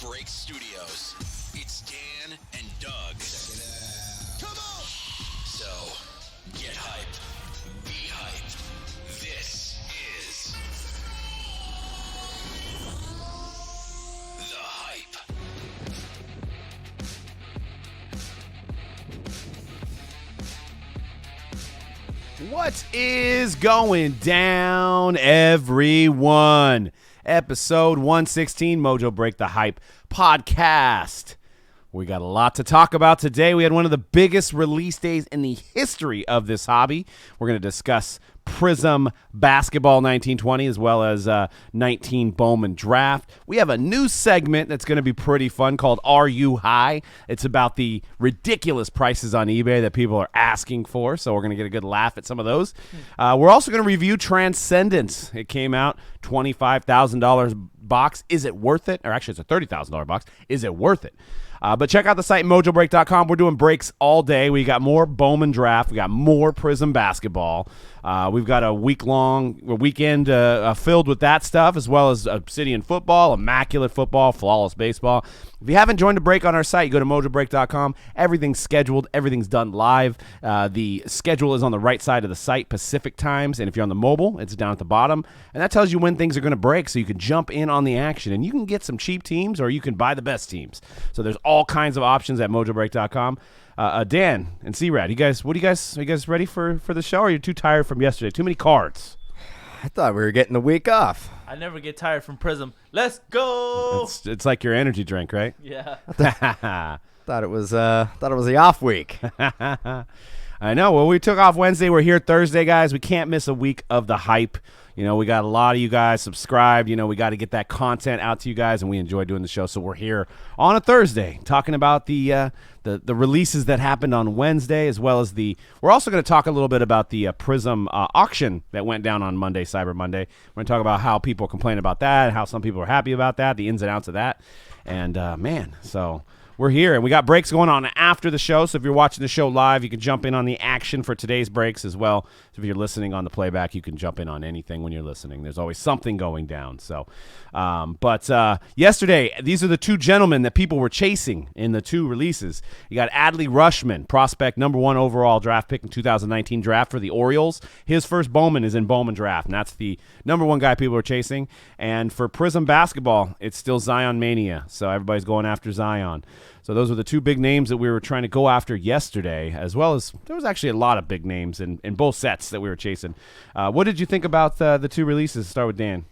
Break Studios. It's Dan and Doug. Check it out. Come on! So, get hyped. Be hyped. This is The Hype. What is going down, everyone? Episode 116, Mojo Break the Hype podcast. We got a lot to talk about today. We had one of the biggest release days in the history of this hobby. We're going to discuss Prizm Basketball 1920 as well as 19 Bowman Draft. We have a new segment that's going to be pretty fun called Are You High? It's about the ridiculous prices on eBay that people are asking for, so we're going to get a good laugh at some of those. We're also going to review Transcendent. It came out, $25,000 box. Is it worth it? Or actually, it's a $30,000 box. Is it worth it? But check out the site, mojobreak.com. We're doing breaks all day. We got more Bowman Draft. We got more Prizm Basketball. We've got a weekend filled with that stuff, as well as Obsidian football, immaculate football, flawless baseball. If you haven't joined a break on our site, go to mojobreak.com. Everything's scheduled. Everything's done live. The schedule is on the right side of the site, Pacific times. And if you're on the mobile, it's down at the bottom. And that tells you when things are going to break, so you can jump in on the action. And you can get some cheap teams, or you can buy the best teams. So there's all kinds of options at mojobreak.com. Dan and C-Rad, are you guys ready for the show, or are you too tired from yesterday? Too many cards. I thought we were getting the week off. I never get tired from Prizm. Let's go. It's like your energy drink, right? Yeah. Thought it was the off week. I know. Well, we took off Wednesday. We're here Thursday, guys. We can't miss a week of the hype. You know, we got a lot of you guys subscribed. You know, we got to get that content out to you guys, and we enjoy doing the show. So we're here on a Thursday talking about the releases that happened on Wednesday, as well as we're also going to talk a little bit about the Prizm auction that went down on Monday, Cyber Monday. We're going to talk about how people complain about that and how some people are happy about that, the ins and outs of that. And, so we're here, and we got breaks going on after the show. So if you're watching the show live, you can jump in on the action for today's breaks as well. So if you're listening on the playback, you can jump in on anything when you're listening. There's always something going down. So, but yesterday, these are the two gentlemen that people were chasing in the two releases. You got Adley Rushman, prospect #1 overall draft pick in 2019 draft for the Orioles. His first Bowman is in Bowman Draft, and that's the #1 guy people are chasing. And for Prizm Basketball, it's still Zion Mania. So everybody's going after Zion. So those were the two big names that we were trying to go after yesterday, as well as there was actually a lot of big names in both sets that we were chasing. What did you think about the two releases? Start with Dan.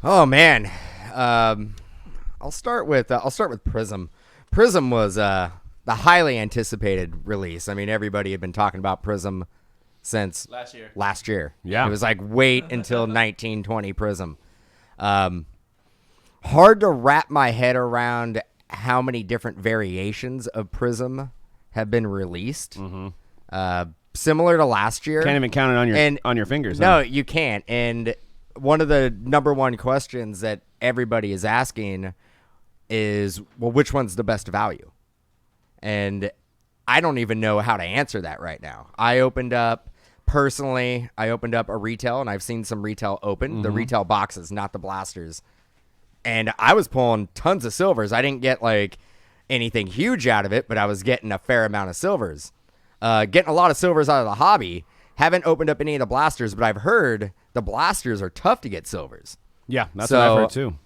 Oh man, I'll start with Prizm. Prizm was the highly anticipated release. I mean, everybody had been talking about Prizm since last year. Yeah, it was like wait until 1920 Prizm. Hard to wrap my head around how many different variations of Prizm have been released. Mm-hmm. Similar to last year. Can't even count it on your fingers. No, huh? you can't. And one of the #1 questions that everybody is asking is, well, which one's the best value? And I don't even know how to answer that right now. I opened up a retail, and I've seen some retail open. The retail boxes, not the blasters. And I was pulling tons of silvers. I didn't get like anything huge out of it, but I was getting a fair amount of silvers. Getting a lot of silvers out of the hobby. Haven't opened up any of the blasters, but I've heard the blasters are tough to get silvers. Yeah, that's what I've heard too.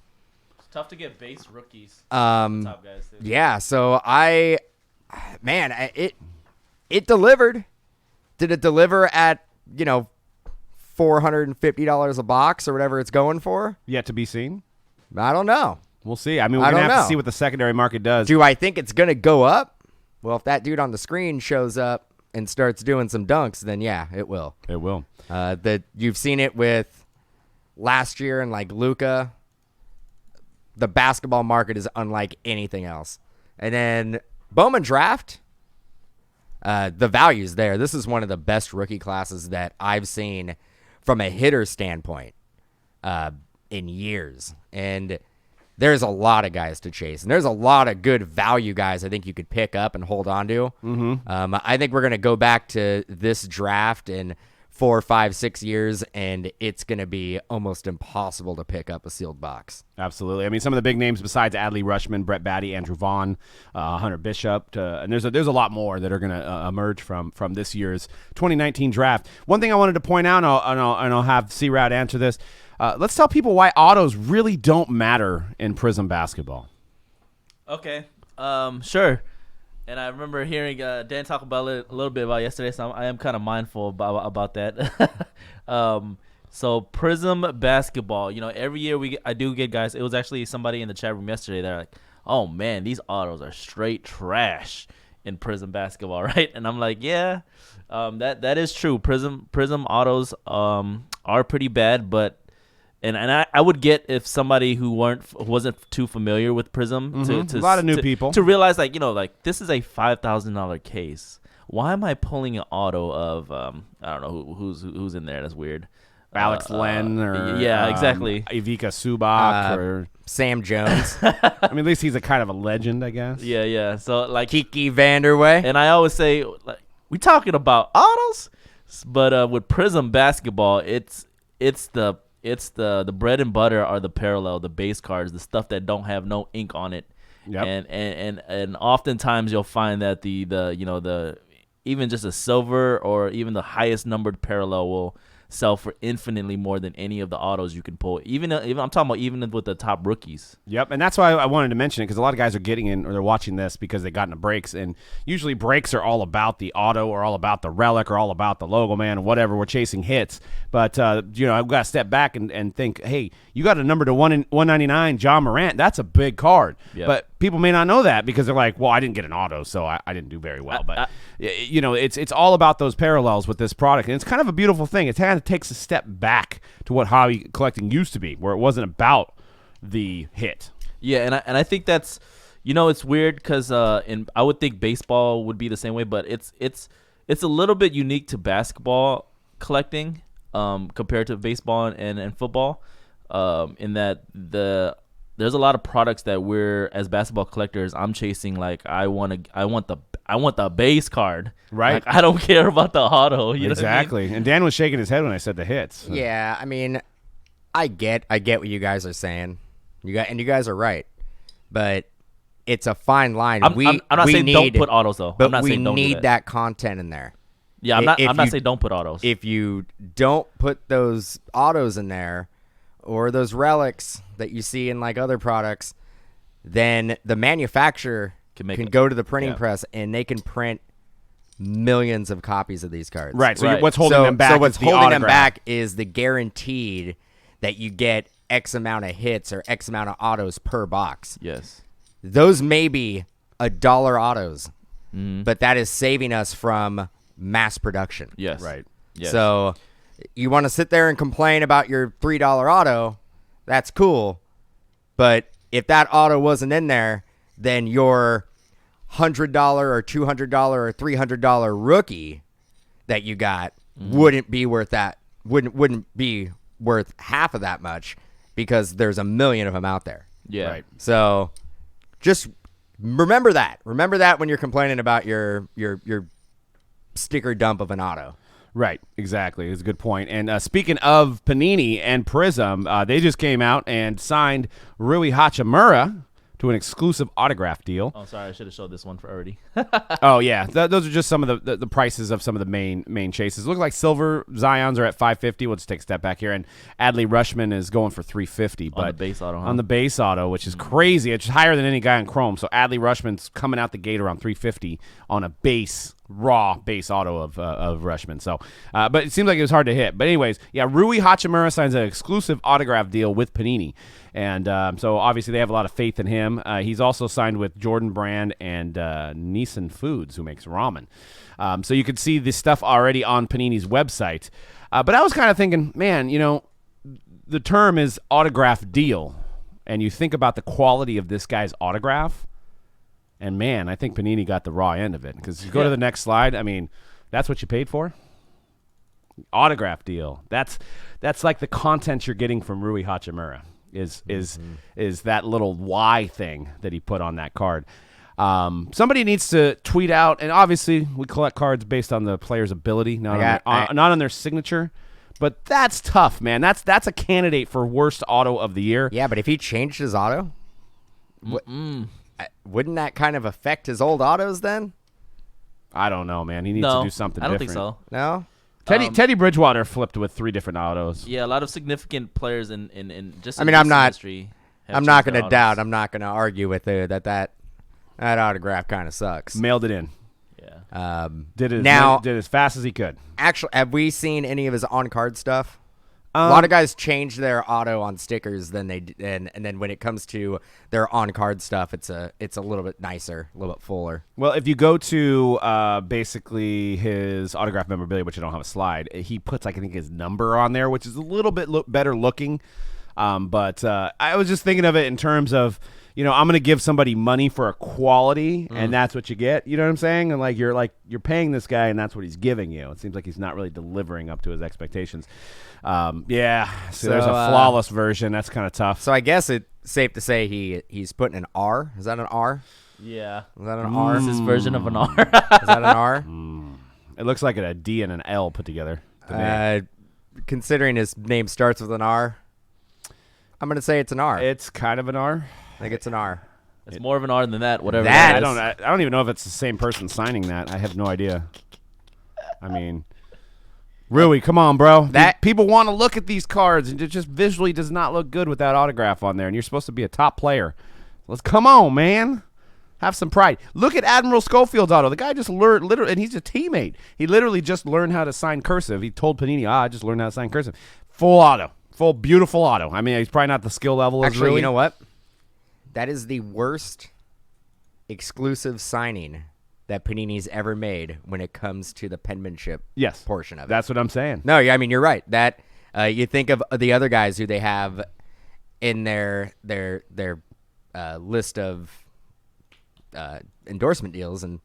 It's tough to get base rookies. Top guys too. Yeah, so it delivered. Did it deliver at, $450 a box or whatever it's going for? Yet to be seen. I don't know. We'll see. I mean, we're going to have to see what the secondary market does. Do I think it's going to go up? Well, if that dude on the screen shows up and starts doing some dunks, then yeah, it will. It will. You've seen it with last year and like Luka. The basketball market is unlike anything else. And then Bowman Draft, the value's there. This is one of the best rookie classes that I've seen from a hitter standpoint in years. And there's a lot of guys to chase. And there's a lot of good value guys I think you could pick up and hold on to. Mm-hmm. I think we're going to go back to this draft and 4, 5, 6 years, and it's going to be almost impossible to pick up a sealed box. Absolutely. I mean, some of the big names besides Adley Rushman, Brett Batty, Andrew Vaughn, Hunter Bishop, and there's a lot more that are going to emerge from this year's 2019 draft. One thing I wanted to point out, and I'll have C-Rad answer this. Let's tell people why autos really don't matter in Prizm basketball. Okay. Sure. And I remember hearing Dan talk about it a little bit about yesterday, so I am kind of mindful about that. So Prizm basketball, every year I do get guys. It was actually somebody in the chat room yesterday. They're like, "Oh man, these autos are straight trash in Prizm basketball, right?" And I'm like, "Yeah, that is true. Prizm autos are pretty bad, but." And I would get if somebody who wasn't too familiar with Prizm to a lot of new people to realize like this is a $5,000 case. Why am I pulling an auto of I don't know who's in there? That's weird. Alex Len or yeah, exactly. Ivica Subak or Sam Jones. I mean, at least he's a kind of a legend, I guess. Yeah. So like Kiki Vanderway. And I always say like we talking about autos, but with Prizm basketball, it's the bread and butter are the parallel, the base cards, the stuff that don't have no ink on it. Yep. And oftentimes you'll find that the even just a silver or even the highest numbered parallel will sell for infinitely more than any of the autos you can pull. Even I'm talking about even with the top rookies. Yep, and that's why I wanted to mention it, because a lot of guys are getting in or they're watching this because they got into breaks, and usually breaks are all about the auto or all about the relic or all about the logo man or whatever. We're chasing hits, but I've got to step back and think, hey, you got a number to 199 John Morant. That's a big card, yep. But people may not know that because they're like, well, I didn't get an auto, so I didn't do very well. But it's all about those parallels with this product, and it's kind of a beautiful thing. It kind of takes a step back to what hobby collecting used to be, where it wasn't about the hit. Yeah, and I think that's it's weird because I would think baseball would be the same way, but it's a little bit unique to basketball collecting compared to baseball and football, in that there's a lot of products that we're as basketball collectors. I'm chasing like I want the base card, right? Like, I don't care about the auto. You exactly. know what I mean? And Dan was shaking his head when I said the hits. Yeah, I mean, I get what you guys are saying. You guys are right, but it's a fine line. I'm not saying don't put autos though. But I'm not we saying don't need do that content in there. Yeah, I'm not saying don't put autos. If you don't put those autos in there, or those relics that you see in like other products, then the manufacturer can go to the printing press and they can print millions of copies of these cards. Right. So what's holding them back? So what's is the holding them autograph. back is the guaranteed that you get X amount of hits or X amount of autos per box. Yes. Those may be $1 autos, but that is saving us from mass production. Yes. Right. Yes. So you want to sit there and complain about your $3 auto, that's cool. But if that auto wasn't in there, then your $100 or $200 or $300 rookie that you got wouldn't be worth that. Wouldn't be worth half of that much because there's a million of them out there. Yeah. Right. So just remember that. Remember that when you're complaining about your sticker dump of an auto. Right, exactly. It's a good point. And speaking of Panini and Prizm, they just came out and signed Rui Hachimura to an exclusive autograph deal. Oh, sorry, I should have showed this one for already. Oh yeah, those are just some of the prices of some of the main chases. Look like silver Zions are at $550. We'll just take a step back here, and Adley Rushman is going for $350. But on the base auto, huh? On the base auto, which is crazy. It's higher than any guy in Chrome. So Adley Rushman's coming out the gate around $350 on a raw base auto of Rushman. So, but it seems like it was hard to hit. But anyways, yeah, Rui Hachimura signs an exclusive autograph deal with Panini. And so obviously they have a lot of faith in him. He's also signed with Jordan Brand and Nissan Foods, who makes ramen. So you could see this stuff already on Panini's website. But I was kind of thinking, man, the term is autograph deal. And you think about the quality of this guy's autograph. And, man, I think Panini got the raw end of it. Because you go to the next slide, I mean, that's what you paid for? Autograph deal. That's like the content you're getting from Rui Hachimura. Is that little Y thing that he put on that card. Somebody needs to tweet out, and obviously we collect cards based on the player's ability, not on their signature. But that's tough, man. That's a candidate for worst auto of the year. Yeah, but if he changed his auto, wouldn't that kind of affect his old autos then? I don't know, man. He needs to do something different. I don't think so. No? Teddy Bridgewater flipped with 3 different autos. Yeah, a lot of significant players in just. I mean, in I'm not. industry I'm not going to doubt. I'm not going to argue with you that autograph kind of sucks. Mailed it in. Yeah. Did it as fast as he could. Actually, have we seen any of his on-card stuff? A lot of guys change their auto on stickers than they and then when it comes to their on-card stuff, it's a little bit nicer, a little bit fuller. Well, if you go to basically his autograph memorabilia, which I don't have a slide, he puts I think his number on there, which is a little bit better looking. But I was just thinking of it in terms of, I'm going to give somebody money for a quality, and that's what you get. You know what I'm saying? And you're paying this guy, and that's what he's giving you. It seems like he's not really delivering up to his expectations. So there's a flawless version. That's kind of tough. So I guess it's safe to say he's putting an R. Is that an R? Yeah. Is that an R? It's his version of an R. Is that an R? It looks like a D and an L put together. Considering his name starts with an R, I'm going to say it's an R. It's kind of an R. I think it's an R. It's more of an R than that. Whatever. I don't even know if it's the same person signing that. I have no idea. I mean, Rui, come on, bro. People want to look at these cards, and it just visually does not look good with that autograph on there. And you're supposed to be a top player. Come on, man. Have some pride. Look at Admiral Schofield's auto. The guy just learned literally, and he's a teammate. He literally just learned how to sign cursive. He told Panini, I just learned how to sign cursive. Full auto. Full beautiful auto. I mean, he's probably not the skill level as Rui. You know what? That is the worst exclusive signing that Panini's ever made when it comes to the penmanship portion of it. That's what I'm saying. No, I mean, you're right. That you think of the other guys who they have in their list of endorsement deals, and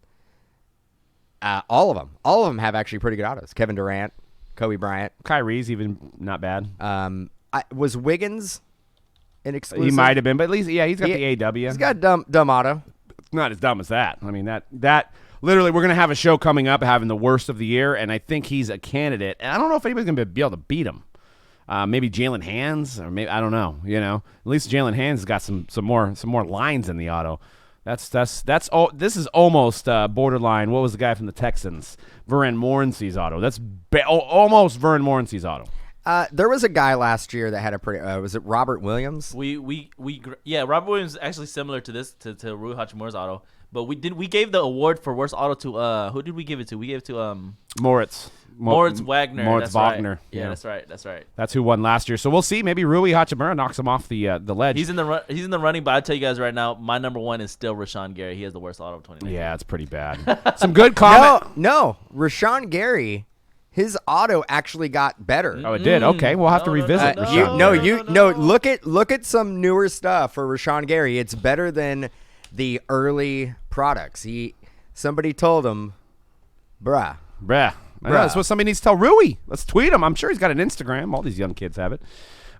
all of them have actually pretty good autos. Kevin Durant, Kobe Bryant. Kyrie's even not bad. Was Wiggins an exclusive? He might have been, but at least, he's got the AW. He's got a dumb auto. It's not as dumb as that. I mean, that literally, we're going to have a show coming up having the worst of the year, and I think he's a candidate. And I don't know if anybody's going to be able to beat him. Maybe Jalen Hands, or maybe, I don't know. At least Jalen Hands has got some more lines in the auto. That's all. This is almost borderline. What was the guy from the Texans? Vern Morency's auto. That's almost Vern Morency's auto. There was a guy last year that had a pretty. Was it Robert Williams? Robert Williams is actually similar to this to Rui Hachimura's auto, but we gave the award for worst auto to who did we give it to? We gave it to Moritz. Moritz Wagner. Moritz Wagner. Right. Yeah, that's right. That's who won last year. So we'll see. Maybe Rui Hachimura knocks him off the ledge. He's in the running, but I tell you guys right now, my number one is still Rashawn Gary. He has the worst auto of 2019. Yeah, it's pretty bad. Some good comment. No, Rashawn Gary. His auto actually got better. Oh, it did. Okay, we'll have to revisit. Look at some newer stuff for Rashawn Gary. It's better than the early products. Somebody told him, bruh. I know, that's what somebody needs to tell Rui. Let's tweet him. I'm sure he's got an Instagram. All these young kids have it.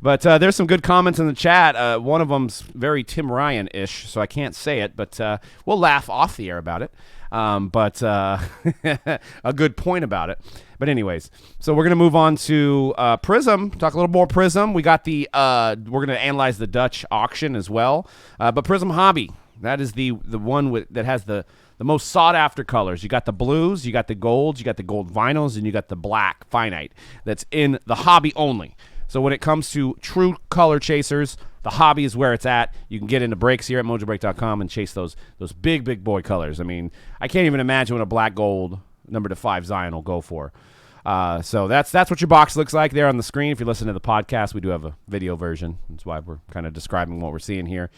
But there's some good comments in the chat. One of them's very Tim Ryan-ish, so I can't say it, but we'll laugh off the air about it. But a good point about it. But anyways, so we're going to move on to Prizm. Talk a little more Prizm. We got we're going to analyze the Dutch auction as well. But Prizm Hobby, that is the one that has the most sought-after colors. You got the blues, you got the golds, you got the gold vinyls, and you got the black finite that's in the hobby only. So when it comes to true color chasers, the hobby is where it's at. You can get into breaks here at mojobreak.com and chase those big boy colors. I mean, I can't even imagine what a black gold number 5 Zion will go for. So that's what your box looks like there on the screen. If you listen to the podcast, we do have a video version. That's why we're kind of describing what we're seeing here.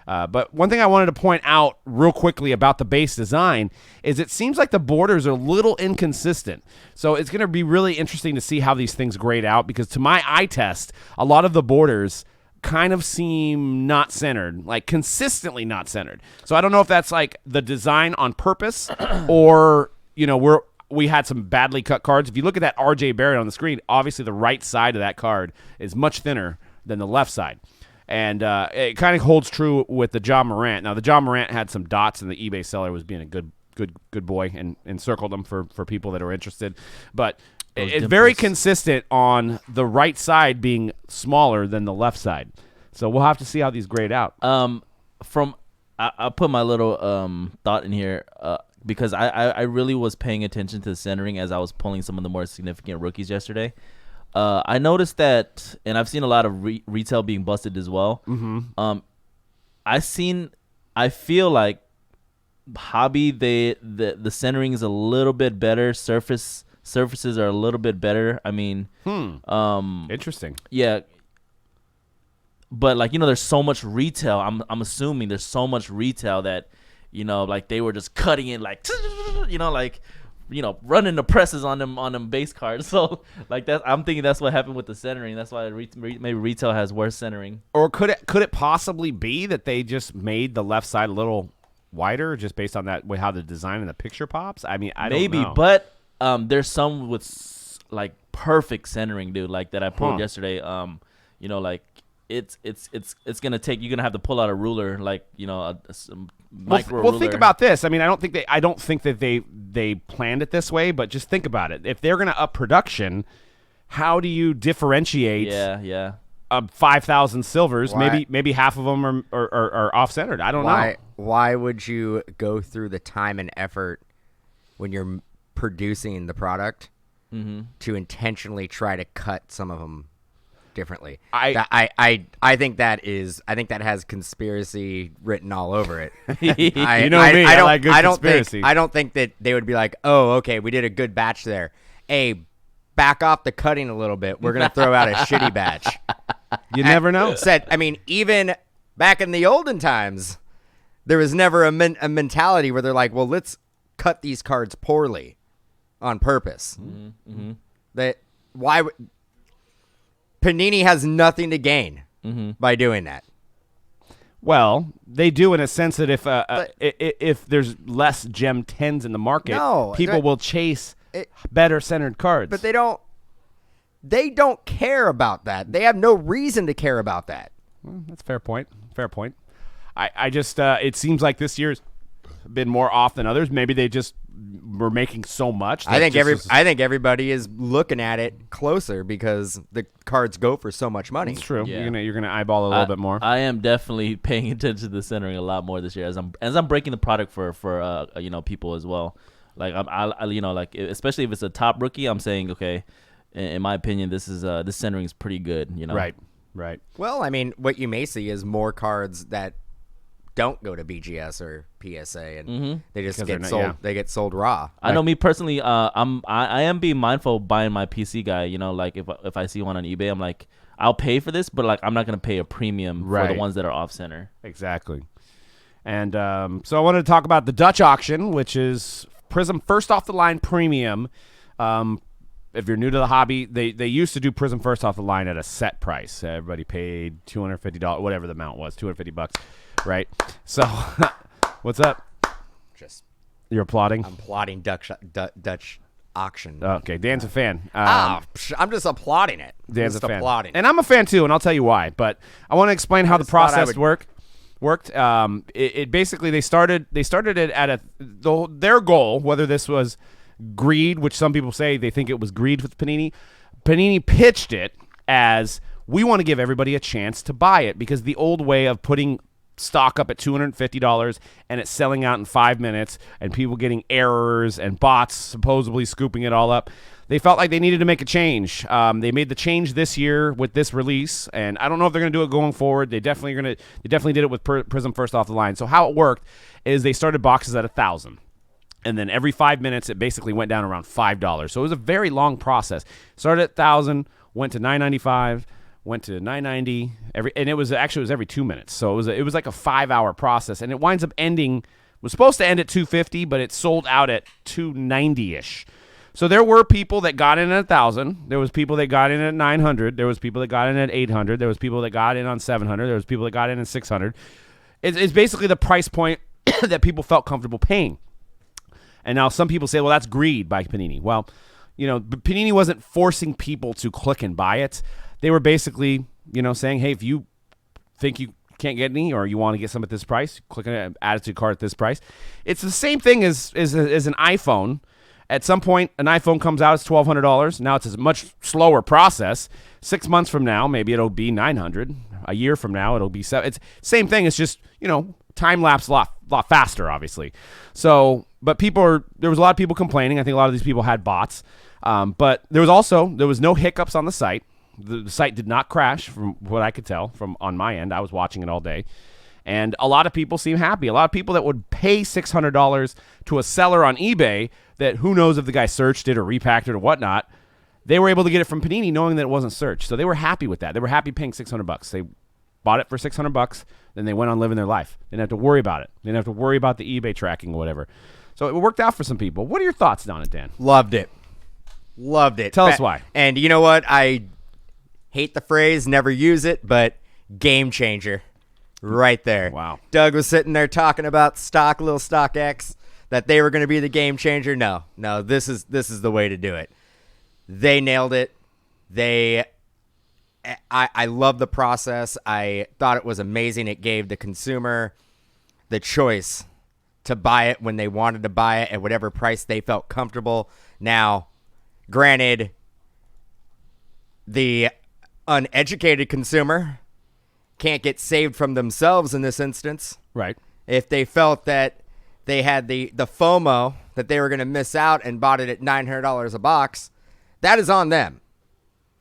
But one thing I wanted to point out real quickly about the base design is it seems like the borders are a little inconsistent. So it's going to be really interesting to see how these things grade out, because to my eye test, a lot of the borders kind of seem not centered, like consistently not centered. So I don't know if that's like the design on purpose or, we had some badly cut cards. If you look at that RJ Barrett on the screen, obviously the right side of that card is much thinner than the left side. And it kind of holds true with the John Morant. Now, the John Morant had some dots, and the eBay seller was being a good boy and circled them for people that are interested. But it's very consistent on the right side being smaller than the left side. So we'll have to see how these grade out. I put my little thought in here because I really was paying attention to the centering as I was pulling some of the more significant rookies yesterday. I noticed that, and I've seen a lot of retail being busted as well. Mm-hmm. I feel like hobby, the centering is a little bit better. Surfaces are a little bit better. I mean, Interesting. Yeah. But like, there's so much retail. I'm assuming there's so much retail that, like they were just cutting it like, running the presses on them base cards. So like that, I'm thinking that's what happened with the centering. That's why maybe retail has worse centering. Or could it possibly be that they just made the left side a little wider just based on that way how the design in the picture pops? I mean, I don't know. Maybe, but there's some with like perfect centering, dude. Like that I pulled yesterday. Like it's gonna take, you're gonna have to pull out a ruler, like some micro ruler. Well, think about this. I mean, I don't think that they planned it this way, but just think about it. If they're gonna up production, how do you differentiate? Yeah. 5,000 silvers. Why? Maybe half of them are off centered. I don't know. Why would you go through the time and effort when you're producing the product to intentionally try to cut some of them differently? I think that has conspiracy written all over it. I like good conspiracy. I don't think that they would be like, oh, okay, we did a good batch there. Hey, back off the cutting a little bit. We're gonna throw out a shitty batch. You never know. Even back in the olden times, there was never a mentality where they're like, well, let's cut these cards poorly on purpose. Mm-hmm. Panini has nothing to gain by doing that. Well, they do in a sense that if there's less Gem 10s in the market, people will chase better centered cards. But they don't care about that. They have no reason to care about that. Well, that's a fair point. I just it seems like this year's been more off than others. Maybe they just were making so much. I think everybody is looking at it closer because the cards go for so much money. It's true. Yeah. You're gonna eyeball a little bit more. I am definitely paying attention to the centering a lot more this year as I'm breaking the product for people as well. Like like especially if it's a top rookie, I'm saying okay. In my opinion, this centering is pretty good. Right. Well, I mean, what you may see is more cards that don't go to BGS or PSA, and they just get sold. Yeah. They get sold raw. I know me personally. I am being mindful of buying my PC guy. Like if I see one on eBay, I'm like, I'll pay for this, but like I'm not gonna pay a premium for the ones that are off center. Exactly. And so I wanted to talk about the Dutch auction, which is Prizm first off the line premium. If you're new to the hobby, they used to do Prizm first off the line at a set price. Everybody paid $250, whatever the amount was, $250, right? So, what's up? You're applauding. I'm applauding Dutch auction. Okay, Dan's a fan. I'm just applauding it. Dan's a fan, applauding. And I'm a fan too, and I'll tell you why. But I want to explain how the process worked. It basically they started it at their goal, whether this was greed, which some people say they think it was greed with Panini. Panini pitched it as, we want to give everybody a chance to buy it, because the old way of putting stock up at $250 and it's selling out in 5 minutes and people getting errors and bots supposedly scooping it all up, they felt like they needed to make a change. They made the change this year with this release, and I don't know if they're going to do it going forward. They definitely did it with Prizm first off the line. So how it worked is they started boxes at $1,000. And then every 5 minutes, it basically went down around $5. So it was a very long process. Started at $1,000, went to $9.95, went to $9.90, and it was every 2 minutes. So it was like a 5-hour process, and it winds up was supposed to end at $250, but it sold out at $290-ish. So there were people that got in at $1,000. There was people that got in at $900. There was people that got in at $800. There was people that got in on $700. There was people that got in at $600. It's basically the price point that people felt comfortable paying. And now some people say, well, that's greed by Panini. Well, Panini wasn't forcing people to click and buy it. They were basically, saying, hey, if you think you can't get any, or you want to get some at this price, click on it, add it to your cart at this price. It's the same thing as an iPhone. At some point, an iPhone comes out, it's $1,200. Now it's a much slower process. 6 months from now, maybe it'll be $900. A year from now, it'll be $700. It's same thing. It's just, time lapse a lot faster, obviously. So, but there was a lot of people complaining. I think a lot of these people had bots. But there was no hiccups on the site. The site did not crash, from what I could tell from on my end. I was watching it all day. And a lot of people seem happy. A lot of people that would pay $600 to a seller on eBay that who knows if the guy searched it or repacked it or whatnot, they were able to get it from Panini knowing that it wasn't searched. So they were happy with that. They were happy paying $600. They bought it for $600, then they went on living their life. They didn't have to worry about it. They didn't have to worry about the eBay tracking or whatever. So it worked out for some people. What are your thoughts on it, Dan? Loved it. Tell us why. And you know what? I hate the phrase, never use it, but game changer. Right there. Wow. Doug was sitting there talking about little stock X, that they were going to be the game changer. No, this is the way to do it. They nailed it. I love the process. I thought it was amazing. It gave the consumer the choice to buy it when they wanted to buy it at whatever price they felt comfortable. Now, granted, the uneducated consumer can't get saved from themselves in this instance. Right. If they felt that they had the FOMO that they were going to miss out and bought it at $900 a box, that is on them.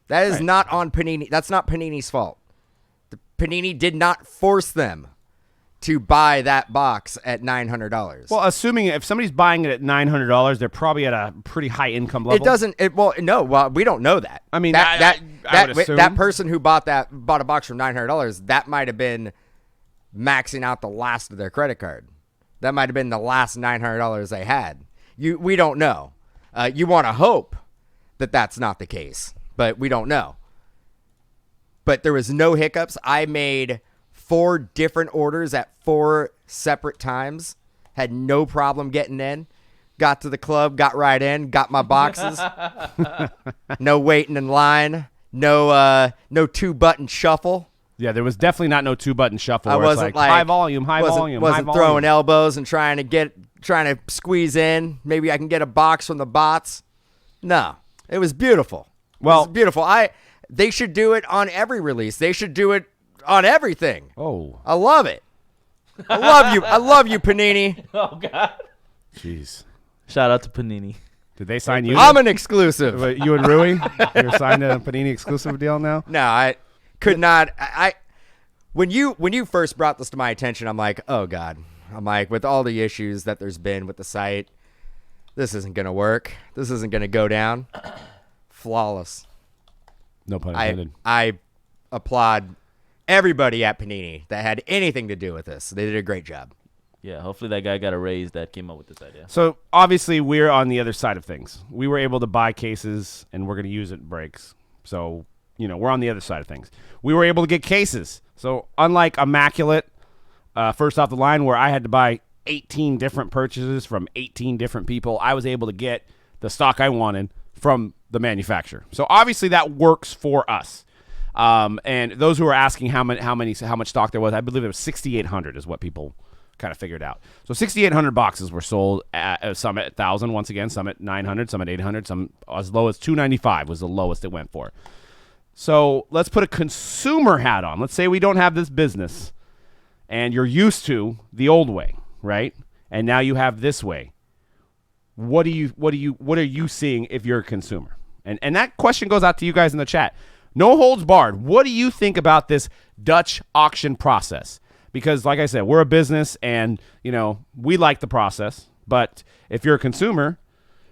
That is not on Panini. That's not Panini's fault. Panini did not force them to buy that box at $900. Well, assuming if somebody's buying it at $900, they're probably at a pretty high income level. It doesn't. Well, we don't know that. I mean, that I would assume. that person who bought a box for $900, that might have been maxing out the last of their credit card. That might have been the last $900 they had. We don't know. You want to hope that that's not the case, but we don't know. But there was no hiccups. I made 4 different orders at 4 separate times. Had no problem getting in. Got to the club, got right in, got my boxes. No waiting in line. No 2-button shuffle. Yeah, there was definitely not no 2-button shuffle. I where wasn't it's like high volume, wasn't throwing elbows and trying to squeeze in. Maybe I can get a box from the bots. No, it was beautiful. Well, it was beautiful. They should do it on every release. They should do it on everything. Oh, I love it. I love you. I love you, Panini. Oh God. jeez. Shout out to Panini. Did they sign you? I'm an exclusive. You and Rui, you're signed a Panini exclusive deal now. No, I could not. When you first brought this to my attention, I'm like, oh God. I'm like, with all the issues that there's been with the site, this isn't gonna work. This isn't gonna go down. Flawless. No pun intended. I applaud everybody at Panini that had anything to do with this. They did a great job. Yeah, hopefully that guy got a raise that came up with this idea. So obviously we're on the other side of things. We were able to buy cases and we're going to use it in breaks. So, we're on the other side of things. We were able to get cases. So unlike Immaculate, first off the line where I had to buy 18 different purchases from 18 different people, I was able to get the stock I wanted from the manufacturer. So obviously that works for us. And those who are asking how much stock there was, I believe it was 6,800 is what people kind of figured out. So 6,800 boxes were sold, some at 1,000 once again, some at 900, some at 800, some as low as 295 was the lowest it went for. So let's put a consumer hat on. Let's say we don't have this business and you're used to the old way, right? And now you have this way. What are you seeing if you're a consumer? And that question goes out to you guys in the chat. No holds barred. What do you think about this Dutch auction process? Because like I said, we're a business and, we like the process. But if you're a consumer,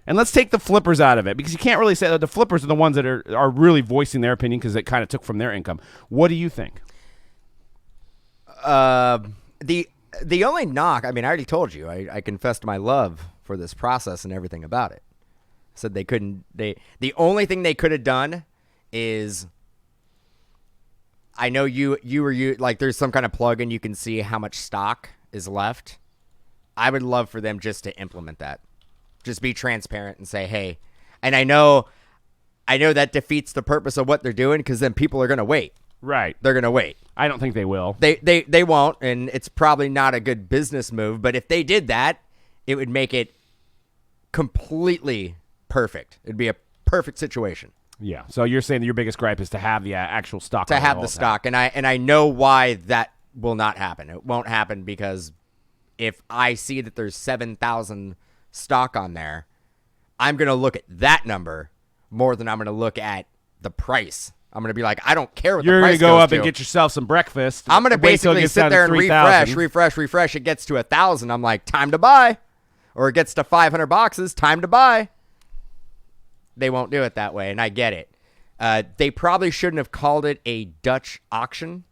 and let's take the flippers out of it, because you can't really say that the flippers are the ones that are really voicing their opinion because it kind of took from their income. What do you think? The only knock, I already told you, I confessed my love for this process and everything about it. Said they couldn't, the only thing they could have done is, I know there's some kind of plugin you can see how much stock is left. I would love for them just to implement that. Just be transparent and say, hey, and I know that defeats the purpose of what they're doing because then people are going to wait. Right. They're going to wait. I don't think they will. They won't, and it's probably not a good business move. But if they did that, it would make it completely perfect. It'd be a perfect situation. Yeah. So you're saying that your biggest gripe is to have the actual stock. To have the stock, and I know why that will not happen. It won't happen because if I see that there's 7,000 stock on there, I'm going to look at that number more than I'm going to look at the price. I'm going to be like, I don't care what You're the price going to go goes up to. and get yourself some breakfast. I'm going to Wait till it basically gets down sit to there and 3,000. refresh. It gets to 1,000. I'm like, time to buy. Or it gets to 500 boxes. Time to buy. They won't do it that way, and I get it. They probably shouldn't have called it a Dutch auction,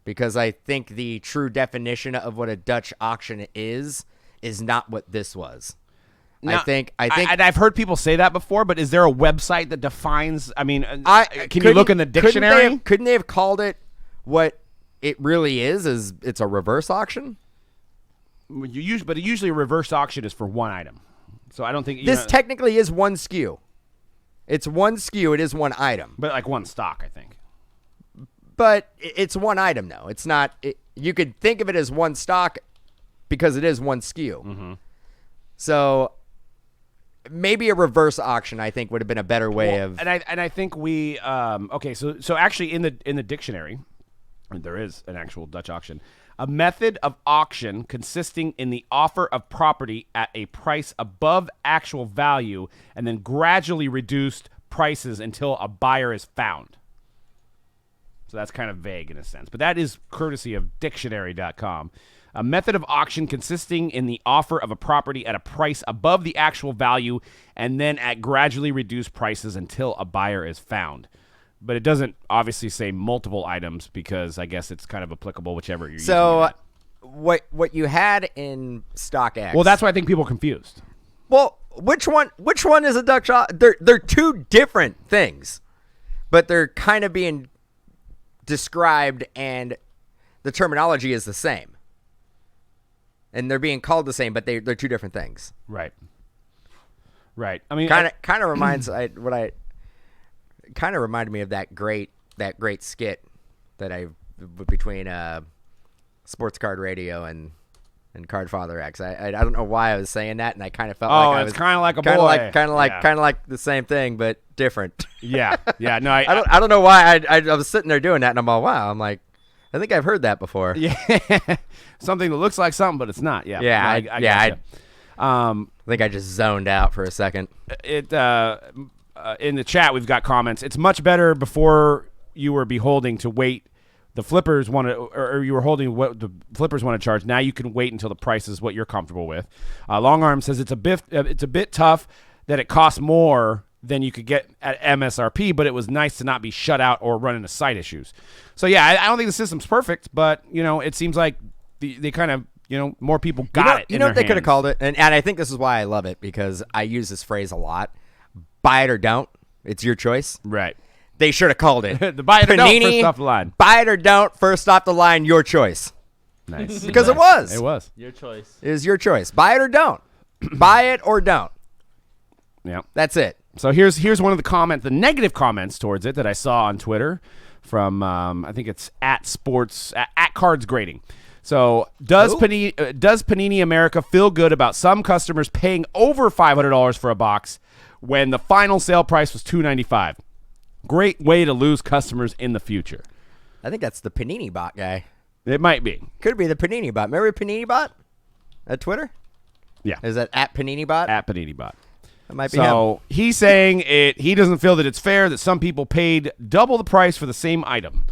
because I think the true definition of what a Dutch auction is not what this was. Now, I think I've heard people say that before, but is there a website that defines? I mean, can you look in the dictionary? Couldn't they have called it what it really is? Is it's a reverse auction? But usually a reverse auction is for one item. So I don't think This technically is one SKU. It's one SKU. It is one item. but like one stock, I think. But it's one item, though. It's not. You could think of it as one stock because it is one SKU. Mm-hmm. So maybe a reverse auction, I think, would have been a better way of. And I think we okay. So actually in the dictionary, there is an actual Dutch auction. A method of auction consisting in the offer of property at a price above actual value and then gradually reduced prices until a buyer is found. So that's kind of vague in a sense, but that is courtesy of dictionary.com. A method of auction consisting in the offer of a property at a price above the actual value and then at gradually reduced prices until a buyer is found. But it doesn't obviously say multiple items because I guess it's kind of applicable whichever you're using. So what you had in StockX. Well, that's why I think people are confused. Well, which one is a Dutch auction? They're two different things, but they're kind of being described and the terminology is the same. And they're being called the same, but they're two different things. Right. I mean, kind of reminds kind of reminded me of that great skit that I between Sports Card Radio and Cardfather X. I don't know why I was saying that, and I kind of felt like I was kind of like a boy, kind of like the same thing but different. Yeah. No, I don't know why I was sitting there doing that, and I'm all wow. I'm like, I think I've heard that before. Yeah, something that looks like something, but it's not. Yeah. I gotcha. I think I just zoned out for a second. In the chat, we've got comments. It's much better before you were beholding to wait. The flippers want to, or you were holding what the flippers want to charge. Now you can wait until the price is what you're comfortable with. Long Arm says it's a bit tough that it costs more than you could get at MSRP, but it was nice to not be shut out or run into site issues. So yeah, I don't think the system's perfect, but it seems like they kind of more people got it. You know what they could have called it, and I think this is why I love it because I use this phrase a lot. Buy it or don't. It's your choice. Right. They should have called it. The buy it or don't first off the line. Buy it or don't first off the line. Your choice. Nice. Because it was. It was. Your choice. It is your choice. Buy it or don't. Buy it or don't. Yeah. That's it. So here's one of the negative comments towards it that I saw on Twitter from I think it's at Cards Grading. So does Panini America feel good about some customers paying over $500 for a box when the final sale price was $295? Great way to lose customers in the future. I think that's the Panini Bot guy. It might be. Could be the Panini Bot. Remember Panini Bot at Twitter? Yeah. Is that at Panini Bot? At Panini Bot. That might be him. So he's saying he doesn't feel that it's fair that some people paid double the price for the same item.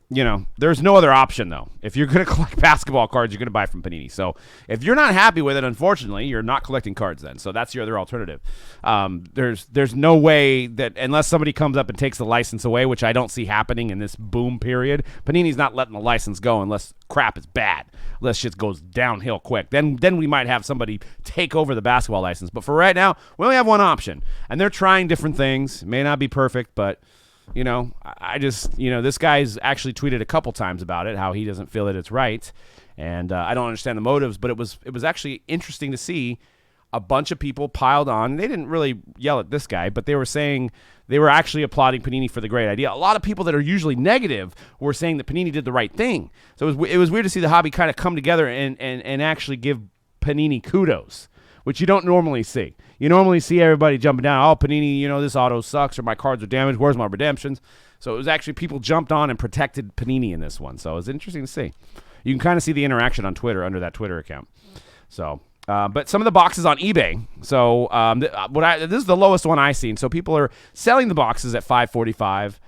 There's no other option, though. If you're going to collect basketball cards, you're going to buy from Panini. So if you're not happy with it, unfortunately, you're not collecting cards then. So that's your other alternative. There's no way that unless somebody comes up and takes the license away, which I don't see happening in this boom period, Panini's not letting the license go unless crap is bad, unless shit goes downhill quick. Then we might have somebody take over the basketball license. But for right now, we only have one option. And they're trying different things. It may not be perfect, but... I just, this guy's actually tweeted a couple times about it, how he doesn't feel that it's right. And I don't understand the motives, but it was actually interesting to see a bunch of people piled on. They didn't really yell at this guy, but they were saying they were actually applauding Panini for the great idea. A lot of people that are usually negative were saying that Panini did the right thing. So it was weird to see the hobby kind of come together and actually give Panini kudos, which you don't normally see. You normally see everybody jumping down, oh, Panini, this auto sucks, or my cards are damaged, where's my redemptions? So it was actually people jumped on and protected Panini in this one. So it was interesting to see. You can kind of see the interaction on Twitter under that Twitter account. So, but some of the boxes on eBay. So this is the lowest one I've seen. So people are selling the boxes at $5.45.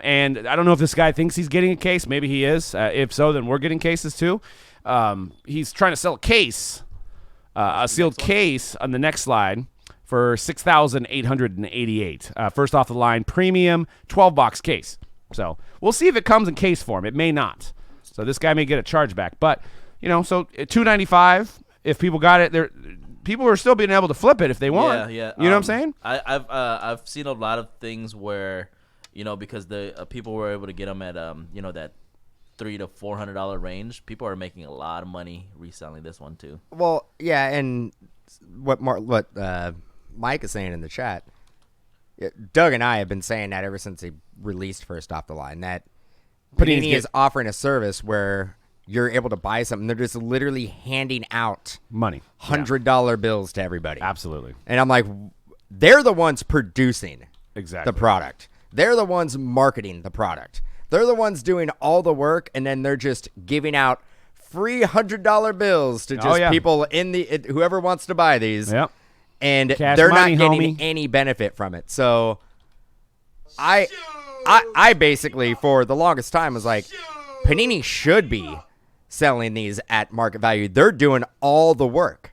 And I don't know if this guy thinks he's getting a case. Maybe he is. If so, then we're getting cases too. He's trying to sell a case, a sealed case on the next slide for $6,888. First off the line, premium 12-box case. So we'll see if it comes in case form. It may not. So this guy may get a chargeback. But, so $295, if people got it, people are still being able to flip it if they want. Yeah. You know what I'm saying? I've seen a lot of things where, because the people were able to get them at that $300 to $400 range. People are making a lot of money reselling this one too. Well, yeah, and what Mike is saying in the chat, Doug and I have been saying that ever since he released First Off the Line, that Panini is offering a service where you're able to buy something. They're just literally handing out money, $100 bills to everybody. Absolutely. And I'm like, they're the ones producing exactly the product. They're the ones marketing the product. They're the ones doing all the work, and then they're just giving out free $100 bills to just people whoever wants to buy these. Yep. And Cash they're money, not getting homie. any benefit from it. So I basically, for the longest time, was like, Panini should be selling these at market value. They're doing all the work.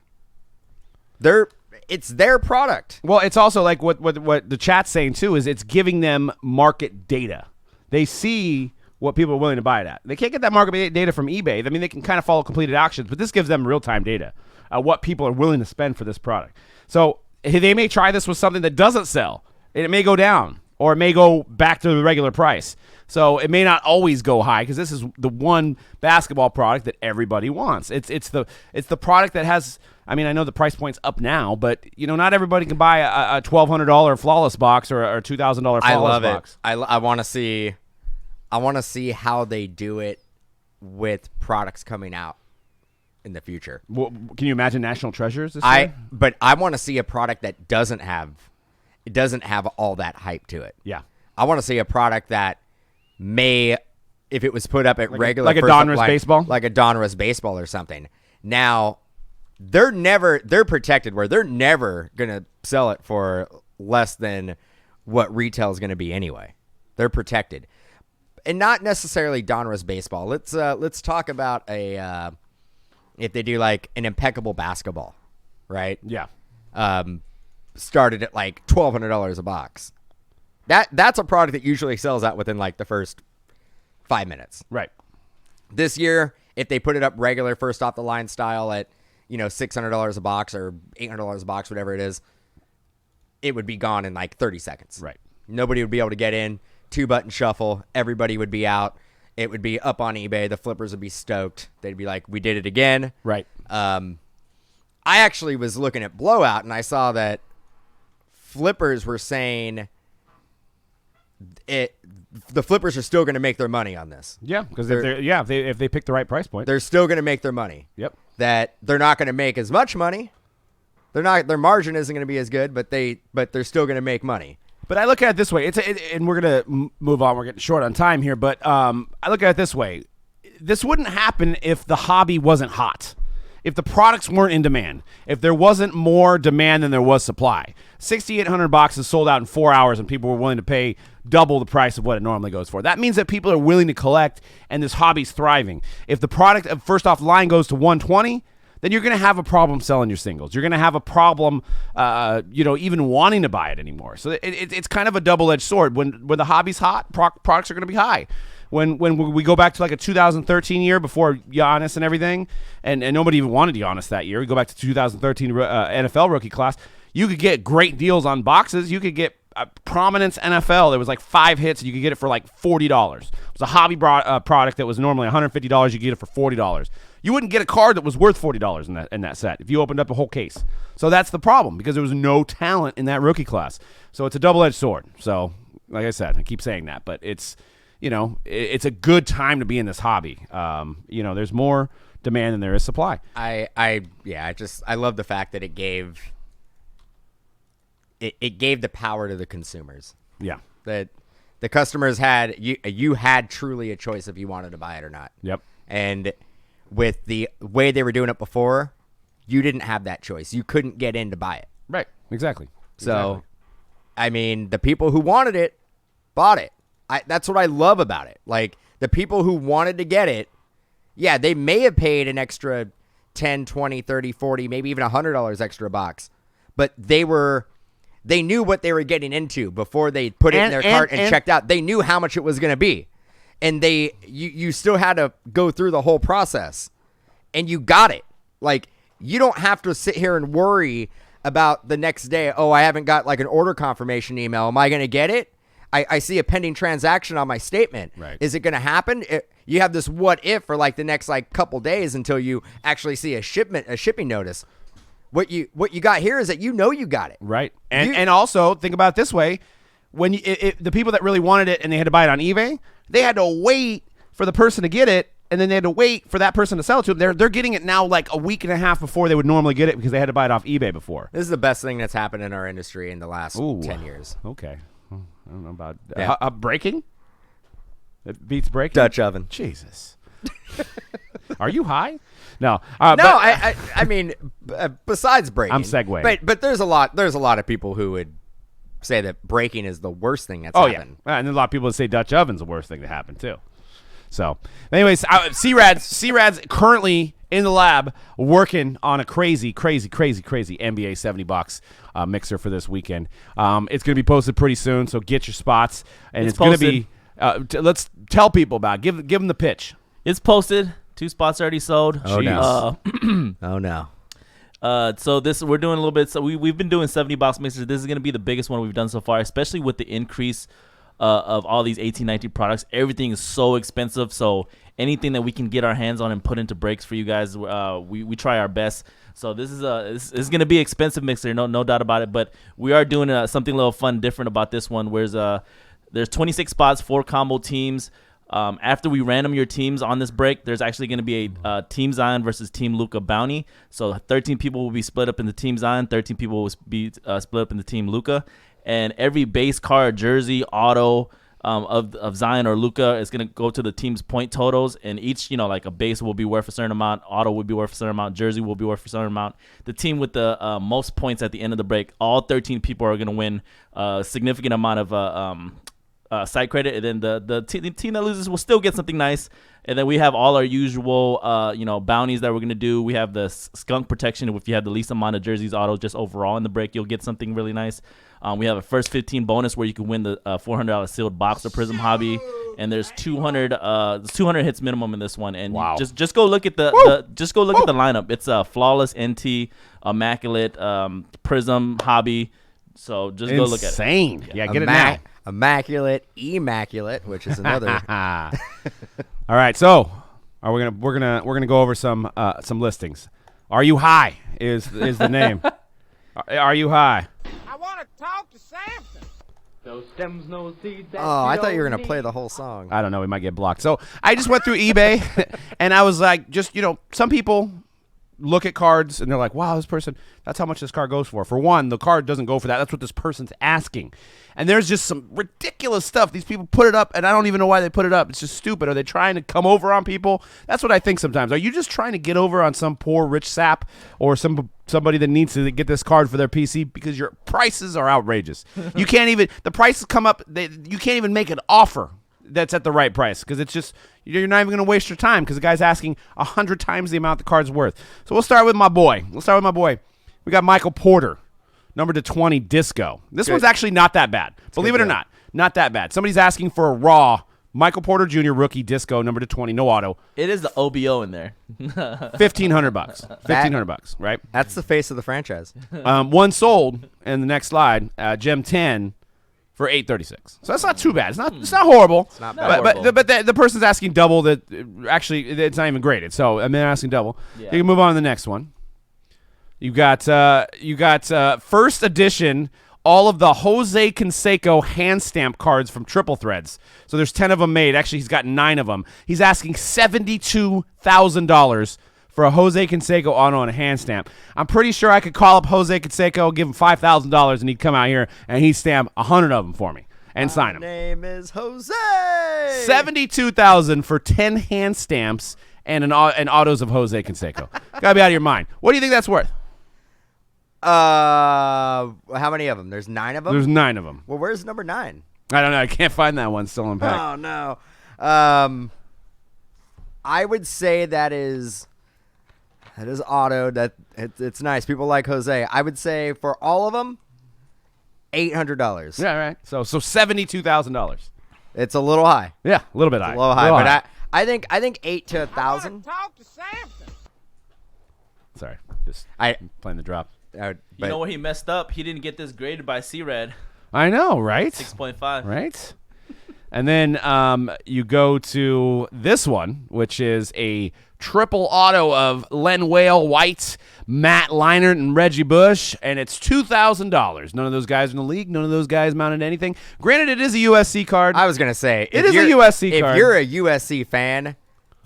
It's their product. Well, it's also like what the chat's saying too is it's giving them market data. They see what people are willing to buy it at. They can't get that market data from eBay. I mean, they can kind of follow completed auctions, but this gives them real-time data, what people are willing to spend for this product. So they may try this with something that doesn't sell, and it may go down, or it may go back to the regular price. So it may not always go high because this is the one basketball product that everybody wants. It's the product that has. I mean, I know the price point's up now, but not everybody can buy a $1,200 flawless box or a $2,000 flawless I love box. it. I want to see. I want to see how they do it with products coming out in the future. Well, can you imagine National Treasures this year? But I want to see a product that doesn't have all that hype to it. Yeah. I want to see a product that may, if it was put up at regular, like a Donruss baseball, like a Donruss baseball or something. Now, they're protected where they're never gonna sell it for less than what retail is gonna be anyway. They're protected, and not necessarily Donruss baseball. Let's talk about if they do like an impeccable basketball, right? Yeah. Started at like $1,200 a box. That's a product that usually sells out within like the first 5 minutes. Right. This year, if they put it up regular First Off the Line style at $600 a box or $800 a box, whatever it is, it would be gone in like 30 seconds. Right. Nobody would be able to get in. 2-button shuffle. Everybody would be out. It would be up on eBay. The flippers would be stoked. They'd be like, we did it again. Right. I actually was looking at Blowout, and I saw that flippers were saying the flippers are still going to make their money on this. Yeah, because if they pick the right price point, they're still going to make their money. Yep. That they're not going to make as much money. Their margin isn't going to be as good, but they're still going to make money. But I look at it this way. And we're going to move on. We're getting short on time here, but I look at it this way. This wouldn't happen if the hobby wasn't hot. If the products weren't in demand, if there wasn't more demand than there was supply. 6,800 boxes sold out in 4 hours, and people were willing to pay double the price of what it normally goes for. That means that people are willing to collect, and this hobby's thriving. If the product of First Off Line goes to 120, then you're going to have a problem selling your singles. You're going to have a problem, even wanting to buy it anymore. So it's kind of a double-edged sword. When the hobby's hot, products are going to be high. When we go back to like a 2013 year before Giannis and everything, and nobody even wanted Giannis that year. We go back to 2013 NFL rookie class. You could get great deals on boxes. You could get Prominence NFL. There was like 5 hits, and you could get it for like $40. It was a hobby product that was normally $150. You could get it for $40. You wouldn't get a card that was worth $40 in that set if you opened up a whole case. So that's the problem, because there was no talent in that rookie class. So it's a double-edged sword. So like I said, I keep saying that, but it's, it's a good time to be in this hobby. There's more demand than there is supply. I love the fact that it gave the power to the consumers. Yeah. That the customers had you had truly a choice if you wanted to buy it or not. Yep. And with the way they were doing it before, you didn't have that choice. You couldn't get in to buy it. Right. Exactly. So, I mean, the people who wanted it bought it. That's what I love about it. Like, the people who wanted to get it, yeah, they may have paid an extra 10, 20, 30, 40, maybe even $100 extra a box, but they knew what they were getting into before they put it in their cart and checked out. They knew how much it was going to be. And you still had to go through the whole process. And you got it. Like, you don't have to sit here and worry about the next day. Oh, I haven't got like an order confirmation email. Am I going to get it? I see a pending transaction on my statement. Right. Is it going to happen? You have this what if for like the next like couple days until you actually see a shipping notice. What you got here is that you got it. Right. And also think about it this way. When the people that really wanted it and they had to buy it on eBay, they had to wait for the person to get it, and then they had to wait for that person to sell it to them. They're getting it now like a week and a half before they would normally get it because they had to buy it off eBay before. This is the best thing that's happened in our industry in the last 10 years. Okay. I don't know about breaking. It beats breaking. Dutch oven. Jesus. Are you high? No. No, I mean, besides breaking. I'm segueing. But there's a lot of people who would say that breaking is the worst thing that's happened. Yeah. And a lot of people would say Dutch oven's the worst thing to happen too. So, anyways, C-Rad's currently in the lab working on a crazy NBA 70 bucks mixer for this weekend. It's going to be posted pretty soon, so get your spots. And it's going to be let's tell people about it. Give them the pitch. It's posted. 2 spots already sold. Oh, no. Oh, no. So we're doing a little bit. So we've been doing 70 box mixers. This is going to be the biggest one we've done so far, especially with the increase of all these 1819 products. Everything is so expensive. So anything that we can get our hands on and put into breaks for you guys, we try our best. So this is going to be an expensive mixer, no doubt about it. But we are doing something a little fun, different about this one. Whereas there's 26 spots, 4 combo teams. After we random your teams on this break, there's actually going to be a Team Zion versus Team Luka bounty. So 13 people will be split up into Team Zion, 13 people will be split up into Team Luka. And every base card, jersey, auto of Zion or Luka is going to go to the team's point totals. And each, like a base will be worth a certain amount, auto will be worth a certain amount, jersey will be worth a certain amount. The team with the most points at the end of the break, all 13 people are going to win a significant amount of side credit, and then the team that loses will still get something nice. And then we have all our usual bounties that we're going to do. We have the skunk protection. If you have the least amount of jerseys auto just overall in the break, you'll get something really nice. We have a first 15 bonus where you can win the $400 sealed box of Prizm Hobby, and there's 200 hits minimum in this one. And wow. just go look at the at the lineup. It's Flawless, NT, Immaculate, Prizm Hobby. So just go look at it. Insane. Yeah, get it now. Immaculate, which is another. All right, so we're gonna go over some listings. Are you high? Is the name? Are you high? I want to talk to Samson. No stems, no seeds. Oh, I thought you were gonna play the whole song. I don't know. We might get blocked. So I just went through eBay, and I was like, some people look at cards and they're like, wow, this person, that's how much this card goes for. For one, the card doesn't go for that. That's what this person's asking. And there's just some ridiculous stuff. These people put it up, and I don't even know why they put it up. It's just stupid. Are they trying to come over on people? That's what I think sometimes. Are you just trying to get over on some poor rich sap or somebody that needs to get this card for their PC? Because your prices are outrageous. You can't even, the prices come up, you can't even make an offer that's at the right price, because it's just, you're not even going to waste your time because the guy's asking 100 times the amount the card's worth. So we'll start with my boy. We got Michael Porter, number to 20 Disco. This one's actually not that bad. Believe it or not that bad. Somebody's asking for a raw Michael Porter Jr. rookie Disco, number to 20, no auto. It is the OBO in there. $1,500. $1,500, right? That's the face of the franchise. One sold in the next slide, Gem 10, for for 836. So that's not too bad. It's not horrible. It's not bad. But the person's asking double that. Actually, it's not even graded. So I mean, they're asking double. Yeah. You can move on to the next one. You got first edition. All of the Jose Canseco hand stamp cards from Triple Threads. So there's 10 of them made. Actually, he's got 9 of them. He's asking $72,000 for a Jose Canseco auto and a hand stamp. I'm pretty sure I could call up Jose Canseco, give him $5,000, and he'd come out here and he'd stamp 100 of them for me and sign them. My name is Jose. $72,000 for 10 hand stamps and autos of Jose Canseco. Gotta be out of your mind. What do you think that's worth? How many of them? There's 9 of them? There's 9 of them. Well, where's number 9? I don't know. I can't find that one. Still unpacked. Oh, no. I would say that is auto. It's nice. People like Jose. I would say for all of them, $800. Yeah, right. So $72,000. It's a little high. Yeah, a little bit high. A little high, but I think 8 to 1,000. Talk to Samson. Sorry, just I playing the drop. You know where he messed up? He didn't get this graded by C-Red. I know, right? 6.5. Right. And then you go to this one, which is a triple auto of Len Whale, White, Matt Leinart, and Reggie Bush, and it's $2,000. None of those guys in the league. None of those guys mounted anything. Granted, it is a USC card. I was gonna say It is a USC card. If you're a USC fan,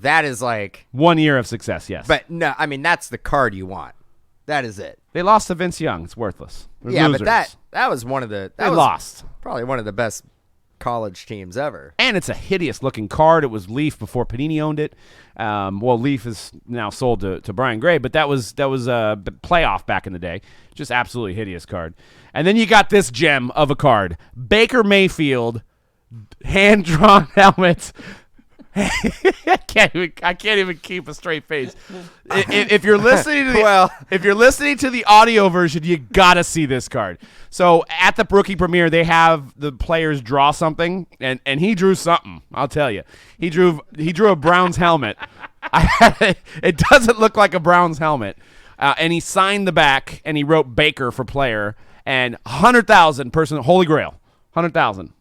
that is like 1 year of success, yes. But no, I mean that's the card you want. That is it. They lost to Vince Young. It's worthless. They're Yeah, losers. but that was one of the They lost. probably one of the best college teams ever. And it's a hideous looking card. It was Leaf before Panini owned it. Well, Leaf is now sold to Brian Gray, but that was a playoff back in the day. Just absolutely hideous card. And then you got this gem of a card: Baker Mayfield, hand drawn helmet. I can't even keep a straight face. If you're listening to if you're listening to the audio version, you gotta see this card. So at the rookie premiere, they have the players draw something, and he drew something. I'll tell you, he drew a Browns helmet. It doesn't look like a Browns helmet, and he signed the back, and he wrote Baker for player, and 100,000 person Holy Grail, 100,000.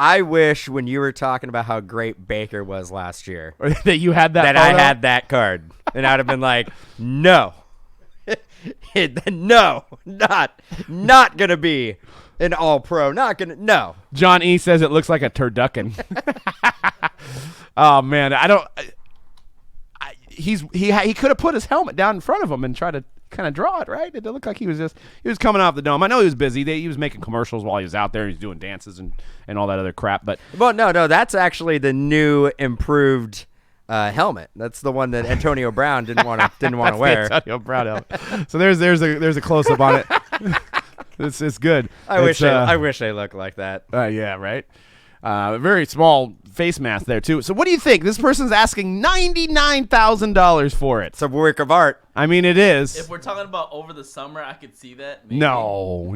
I wish when you were talking about how great Baker was last year That you had that. that photo? I had that card, and I'd have been like, no, no, not gonna be an All-Pro. No. John E says it looks like a turducken. Oh man, he could have put his helmet down in front of him and tried to kind of draw it, right? It looked like he was coming off the dome. I know he was busy. He was making commercials while he was out there. He was doing dances and all that other crap. But Well, no, that's actually the new improved helmet. That's the one that Antonio Brown didn't want to wear. Antonio Brown helmet. So there's a close up on it. It's good. I wish they looked like that. Yeah, right. Very small face mask there too. So what do you think? This person's asking $99,000 for it. It's a work of art. I mean, it is. If we're talking about over the summer, I could see that. Maybe. No.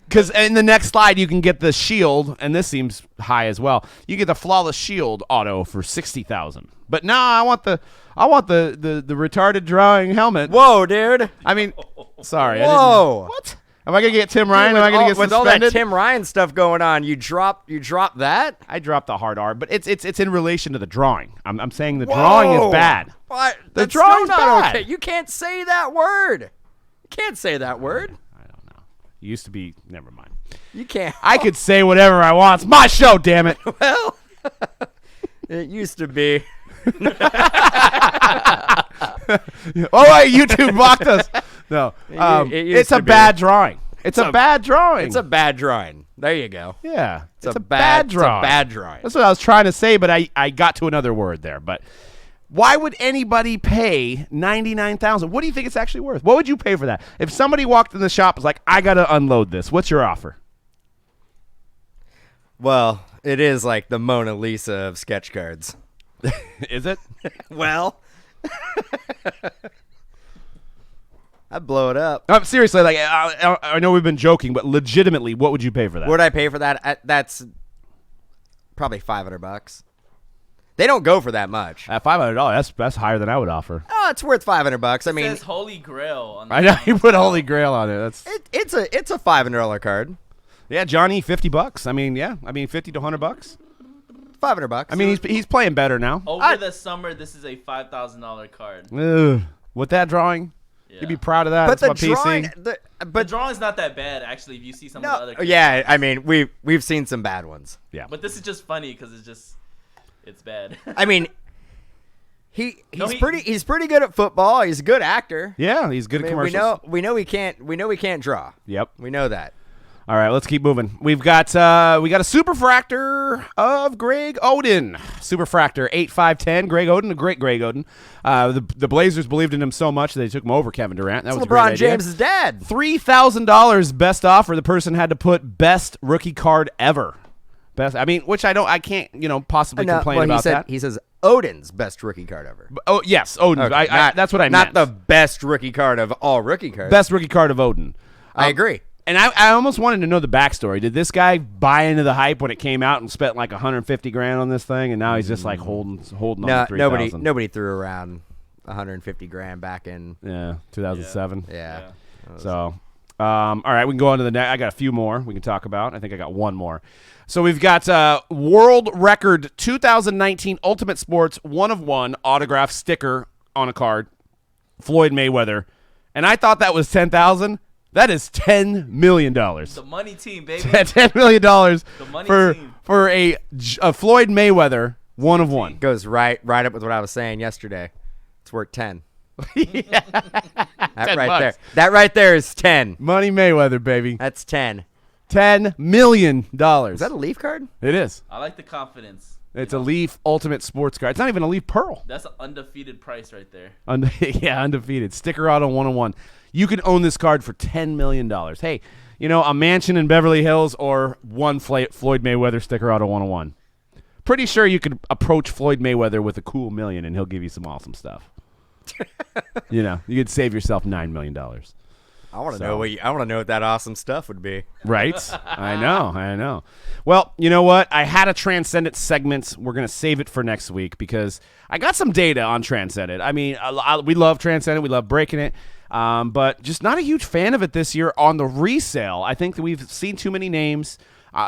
Because in the next slide, you can get the shield, and this seems high as well. You get the flawless shield auto for $60,000. But no, I want the retarded drawing helmet. Whoa, dude. I mean, sorry. Whoa. What? Am I gonna get Tim Ryan? Dude, Am I gonna get with suspended? all that Tim Ryan stuff going on, you drop that? I dropped the hard R, but it's in relation to the drawing. I'm saying the drawing is bad. What? The drawing's not bad. okay. You can't say that word. You can't say that word. I don't know. It used to be. Never mind. You can't. I could say whatever I want. It's my show, damn it. Well, it used to be. All right, YouTube blocked us. No, It used it's a to be. bad drawing. It's a bad drawing. It's a bad drawing. There you go. yeah. It's a bad drawing. It's a bad drawing. That's what I was trying to say, but I got to another word there. But why would anybody pay $99,000? What do you think it's actually worth? What would you pay for that? If somebody walked in the shop and was like, I gotta unload this, what's your offer? Well, it is like the Mona Lisa of sketch cards. Is it? Well, I'd blow it up. Seriously, like I know we've been joking, but legitimately, what would you pay for that? Would I pay for that? That's probably $500. They don't go for that much. At $500, that's higher than I would offer. Oh, it's worth $500. I It mean, says Holy Grail. On the I know you put Holy Grail on it. That's it's a $500 card. Yeah, Johnny, $50. I mean, yeah. I mean, 50 to $100. $500. I mean, he's playing better now. Over the summer, this is a $5,000 card. Ugh. With that drawing, Yeah. you'd be proud of that. but That's the my drawing, PC. The drawing's not that bad, actually, if you see some of the other kids' yeah. cards. I mean, we've seen some bad ones. Yeah. But this is just funny because it's bad. I mean, he's pretty good at football. He's a good actor. Yeah, he's good I at mean, commercials. we know he can't draw. Yep. We know that. All right, let's keep moving. We got a Superfractor of Greg Oden. Superfractor 8-5-10. Greg Oden, a great Greg Oden. The Blazers believed in him so much that they took him over Kevin Durant. That It's was a great LeBron idea. James' dad. $3,000 best offer. The person had to put best rookie card ever. Best. I mean, which I can't possibly complain about that. He says Odin's best rookie card ever. Oh yes, Oden. Okay, That's what I meant. meant. Not the best rookie card of all rookie cards. best rookie card of Oden. I agree. And I almost wanted to know the backstory. Did this guy buy into the hype when it came out and spent like $150,000 on this thing, and now he's just like holding on to 3,000? Nobody threw around $150,000 back in. Yeah, 2007. Yeah. So, all right, we can go on to the next. I got a few more we can talk about. I think I got one more. So we've got world record 2019 Ultimate Sports 1-of-1 autograph sticker on a card, Floyd Mayweather, and I thought that was $10,000. That is $10 million. The money team, baby. $10 million money team. for a Floyd Mayweather 1-of-1. Goes right up with what I was saying yesterday. It's worth 10. Yeah. That right $10. there. That right there is 10. Money Mayweather, baby. That's 10. $10 million. Is that a Leaf card? It is. I like the confidence. It's a Leaf Ultimate Sports card. It's not even a Leaf Pearl. That's an undefeated price right there. Yeah, undefeated. Sticker auto 1-on-1. You can own this card for $10 million. Hey, a mansion in Beverly Hills or one Floyd Mayweather sticker auto 1-on-1. Pretty sure you could approach Floyd Mayweather with a cool million and he'll give you some awesome stuff. You could save yourself $9 million. I want to know what that awesome stuff would be. Right? I know. Well, you know what? I had a Transcendent segment. We're going to save it for next week because I got some data on Transcendent. I mean, we love Transcendent. We love breaking it. But just not a huge fan of it this year on the resale. I think that we've seen too many names.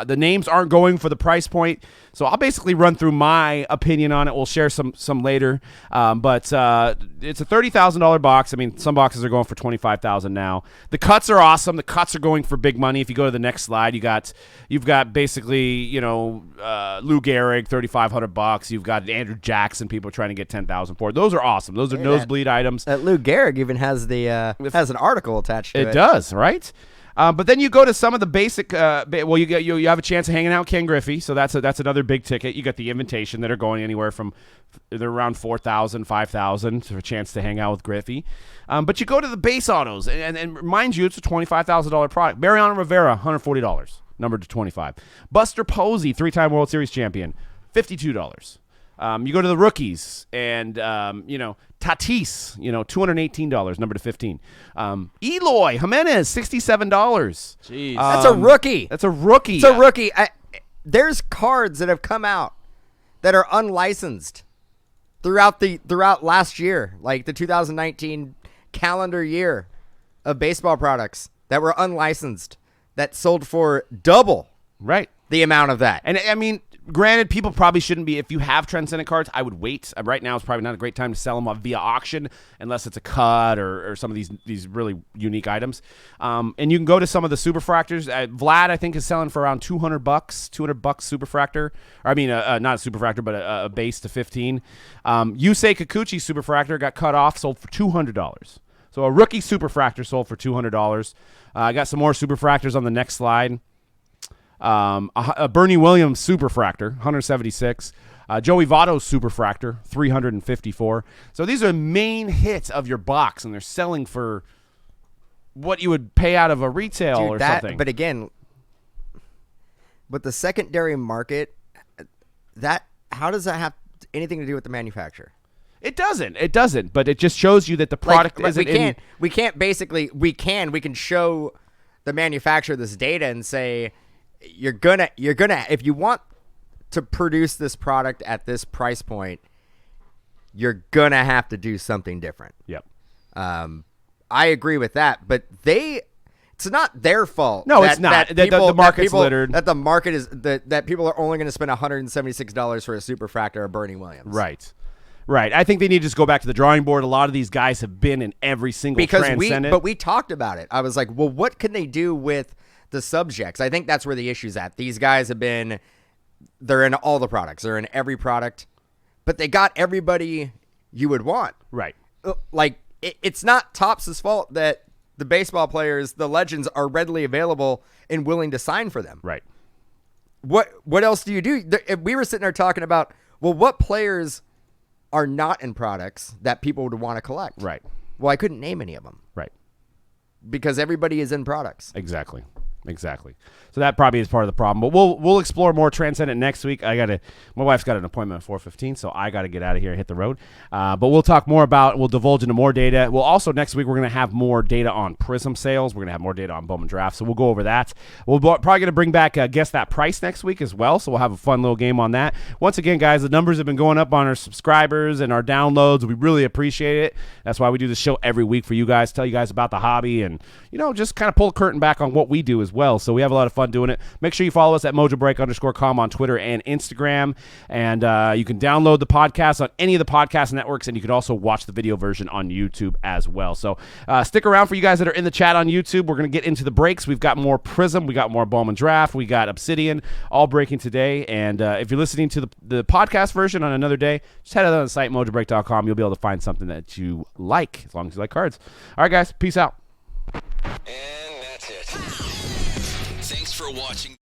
The names aren't going for the price point. So I'll basically run through my opinion on it. We'll share some later. But it's a $30,000 box. I mean, some boxes are going for $25,000 now. The cuts are awesome. The cuts are going for big money. If you go to the next slide, you've got basically, Lou Gehrig, $3,500. You've got Andrew Jackson. People are trying to get $10,000 for it. Those are awesome. Those are nosebleed items. That Lou Gehrig even has has an article attached to it. It does, right? But then you go to some of the basic. You have a chance of hanging out with Ken Griffey, so that's another big ticket. You got the invitation that are going anywhere from they're around $4,000, $5,000 for a chance to hang out with Griffey. But you go to the base autos, and mind you, it's a $25,000 product. Mariano Rivera, $140, numbered to 25. Buster Posey, 3-time World Series champion, $52. You go to the rookies, and Tatis, $218, number to 15. Eloy Jimenez, $67. Jeez. That's a rookie. That's a rookie. It's a rookie. There's cards that have come out that are unlicensed throughout last year, like the 2019 calendar year of baseball products that were unlicensed that sold for double Right. the amount of that. And I mean, granted, people probably shouldn't be. If you have Transcendent cards, I would wait. Right now is probably not a great time to sell them via auction unless it's a cut or some of these really unique items. And you can go to some of the Superfractors. Vlad, I think, is selling for around $200. $200 Superfractor. Or, I mean, not a Superfractor, but a base to 15. Yusei Kikuchi Superfractor got cut off, sold for $200. So a rookie Superfractor sold for $200. I got some more Superfractors on the next slide. A Bernie Williams Superfractor, 176. Joey Votto Superfractor, 354. So these are main hits of your box, and they're selling for what you would pay out of a retail or something. But again, with the secondary market, how does that have anything to do with the manufacturer? It doesn't. But it just shows you that the product isn't. We can show the manufacturer this data and say, you're gonna if you want to produce this product at this price point, you're gonna have to do something different. Yep. I agree with that, but they it's not their fault. No, it's not. The market's littered. That the market is that people are only going to spend $176 for a Superfractor or Bernie Williams. Right. I think they need to just go back to the drawing board. A lot of these guys have been in every single Transcendent. But we talked about it. I was like, well, what can they do with the subjects? I think that's where the issue's at. These guys they're in all the products. They're in every product, but they got everybody you would want. Right. Like, it's not Topps' fault that the baseball players, the legends, are readily available and willing to sign for them. Right. What else do you do? We were sitting there talking about, well, what players are not in products that people would want to collect? Right. Well, I couldn't name any of them. Right. Because everybody is in products. Exactly. So that probably is part of the problem. But we'll explore more Transcendent next week. My wife's got an appointment at 4:15, so I got to get out of here and hit the road. But we'll talk more we'll divulge into more data. We'll also, next week, we're going to have more data on Prizm sales. We're going to have more data on Bowman Draft, so we'll go over that. We're probably going to bring back Guess That Price next week as well, so we'll have a fun little game on that. Once again, guys, the numbers have been going up on our subscribers and our downloads. We really appreciate it. That's why we do the show every week for you guys, tell you guys about the hobby, and, just kind of pull the curtain back on what we do as well. So we have a lot of fun doing it. Make sure you follow us at MojoBreak_com on Twitter and Instagram. And you can download the podcast on any of the podcast networks, and you can also watch the video version on YouTube as well. So stick around for you guys that are in the chat on YouTube. We're going to get into the breaks. We've got more Prizm. We got more Bowman Draft. We got Obsidian all breaking today. And if you're listening to the podcast version on another day, just head out on the site, MojoBreak.com. You'll be able to find something that you like, as long as you like cards. All right, guys. Peace out. And that's it. Thanks for watching.